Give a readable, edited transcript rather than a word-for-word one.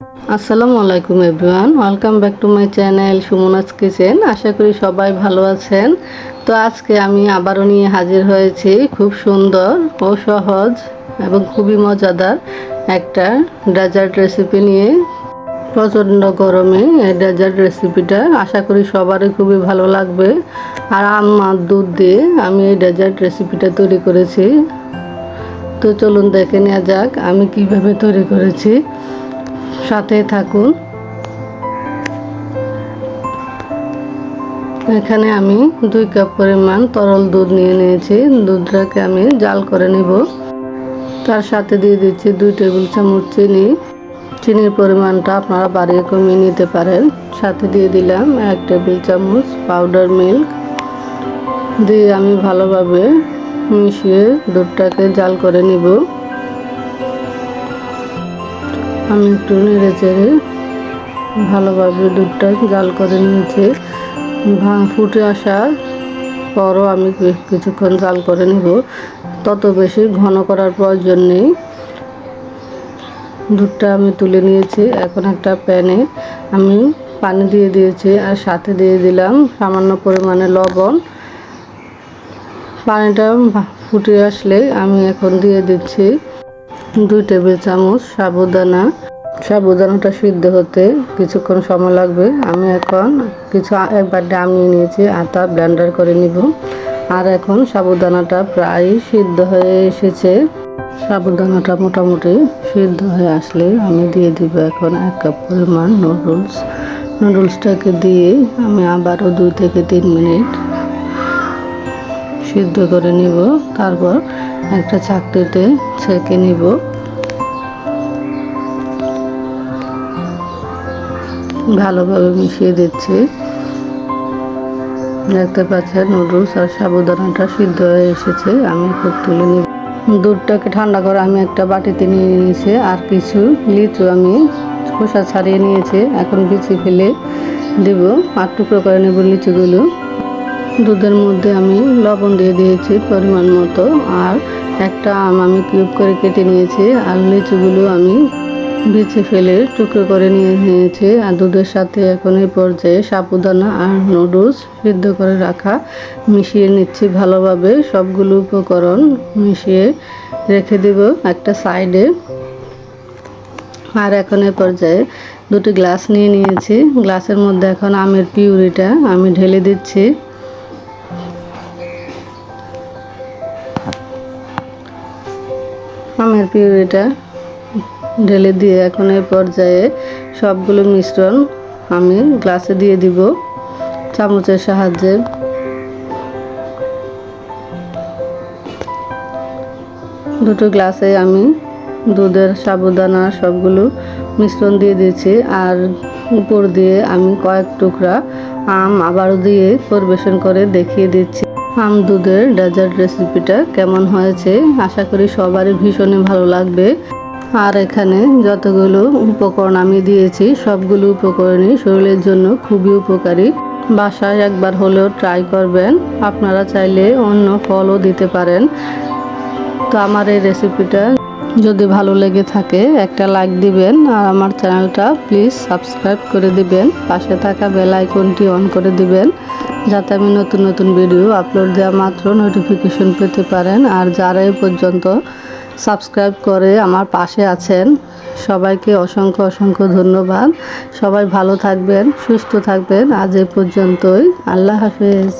আসসালামু আলাইকুম everyone, welcome back to my channel Sumana's kitchen. আশা করি সবাই ভালো আছেন। তো আজকে আমি আবারও নিয়ে হাজির হয়েছি খুব সুন্দর ও সহজ এবং খুবই মজাদার একটা ডেজার্ট রেসিপি নিয়ে। প্রচণ্ড গরমে এই ডেজার্ট রেসিপিটা আশা করি সবারই খুবই ভালো লাগবে। আর আমার দুধ দিয়ে আমি এই ডেজার্ট রেসিপিটা তৈরি করেছি। তো চলুন দেখে নেওয়া যাক আমি কিভাবে তৈরি করেছি, সাথে থাকুন। এখানে আমি 2 কাপ পরিমাণ তরল দুধ নিয়ে নিয়েছি। দুধটাকে আমি জাল করে নেব। তার সাথে দিয়ে দিচ্ছি 2 টেবিল চামচ চিনি। চিনির পরিমাণটা আপনারা বাড়িয়ে কমিয়ে নিতে পারেন। সাথে দিয়ে দিলাম 1 টেবিল চামচ পাউডার মিল্ক। দিয়ে আমি ভালোভাবে মিশিয়ে দুধটাকে জাল করে নেব। আমি একটু নেড়ে চেড়ে ভালোভাবে দুধটা জাল করে নিয়েছি। ফুটে আসার পরও আমি কিছুক্ষণ জাল করে নেব। তত বেশি ঘন করার প্রয়োজন নেই। দুধটা আমি তুলে নিয়েছি। এখন একটা প্যানে আমি পানি দিয়ে দিয়েছি আর সাথে দিয়ে দিলাম সামান্য পরিমাণে লবণ। পানিটা ফুটে আসলে আমি এখন দিয়ে দিচ্ছি 2 টেবিল চামচ সাবুদানা। সাবুদানাটা সিদ্ধ হতে কিছুক্ষণ সময় লাগবে। আমি এখন একবার নামিয়ে নিয়েছি, আটা ব্লেন্ডার করে নিব। আর এখন সাবুদানাটা প্রায় সিদ্ধ হয়ে এসেছে। সাবুদানাটা মোটামুটি সিদ্ধ হয়ে আসলে আমি দিয়ে দিব এখন 1 কাপ পরিমাণ নুডলস। নুডলসটাকে দিয়ে আমি আবারও 2 থেকে 3 মিনিট সিদ্ধ করে নিব। তারপর একটা চাকতিতে ছেঁকে নিব। ভালোভাবে মিশিয়ে দিচ্ছি। দেখতে পাচ্ছেন নুডলস আর সাবুদানাটা সিদ্ধ হয়ে এসেছে। আমি খুব তুলে নিব। দুধটাকে ঠান্ডা করে আমি একটা বাটিতে নিয়ে নিয়েছি। আর কিছু লিচু আমি খোসা ছাড়িয়ে নিয়েছি, এখন বিচি ফেলে দেব। আর টুকরো করে নেব লিচুগুলো। দুধের মধ্যে আমি লবণ দিয়ে দিয়েছি পরিমাণ মতো। আর একটা আম আমি কিউব করে কেটে নিয়েছি। আর লিচুগুলো আমি বিচি ফেলে টুকরো করে নিয়েছি। আর দুধের সাথে এখন এই পর্যায়ে সাবুদানা আর নুডলস সিদ্ধ করে রাখা মিশিয়ে নিচ্ছি ভালোভাবে। সবগুলো উপকরণ মিশিয়ে রেখে দেব একটা সাইডে। আর এখন এই পর্যায়ে 2টি গ্লাস নিয়ে নিয়েছি। গ্লাসের মধ্যে এখন আমের পিউরিটা আমি ঢেলে দিচ্ছি। আমের পিউরিটা ঢেলে দিয়ে এখন এই পর্যায়ে সবগুলো মিশ্রণ আমি গ্লাসে দিয়ে দিব চামচের সাহায্যে। দুটো গ্লাসে আমি দুধের সাবুদানা সবগুলো মিশ্রণ দিয়ে দিয়েছি। আর উপর দিয়ে আমি কয়েক টুকরা আম আবারও দিয়ে পরিবেশন করে দেখিয়ে দিচ্ছি আম দুধের ডেজার্ট রেসিপিটা কেমন হয়েছে। আশা করি সবারই ভীষণই ভালো লাগবে। আর এখানে যতগুলো উপকরণ আমি দিয়েছি সবগুলো উপকরণই শরীরের জন্য খুবই উপকারী। বাসায় একবার হলেও ট্রাই করবেন। আপনারা চাইলে অন্য ফলও দিতে পারেন। তো আমার এই রেসিপিটা যদি ভালো লেগে থাকে একটা লাইক দিবেন। আর আমার চ্যানেলটা প্লিজ সাবস্ক্রাইব করে দিবেন। পাশে থাকা বেল আইকনটি অন করে দিবেন, যাতে আমি নতুন নতুন ভিডিও আপলোড দেওয়া মাত্র নোটিফিকেশন পেতে পারেন। আর যারা এই পর্যন্ত সাবস্ক্রাইব করে আমার পাশে আছেন সবাইকে অসংখ্য অসংখ্য ধন্যবাদ। সবাই ভালো থাকবেন, সুস্থ থাকবেন। আজ এই পর্যন্তই। আল্লাহ হাফেজ।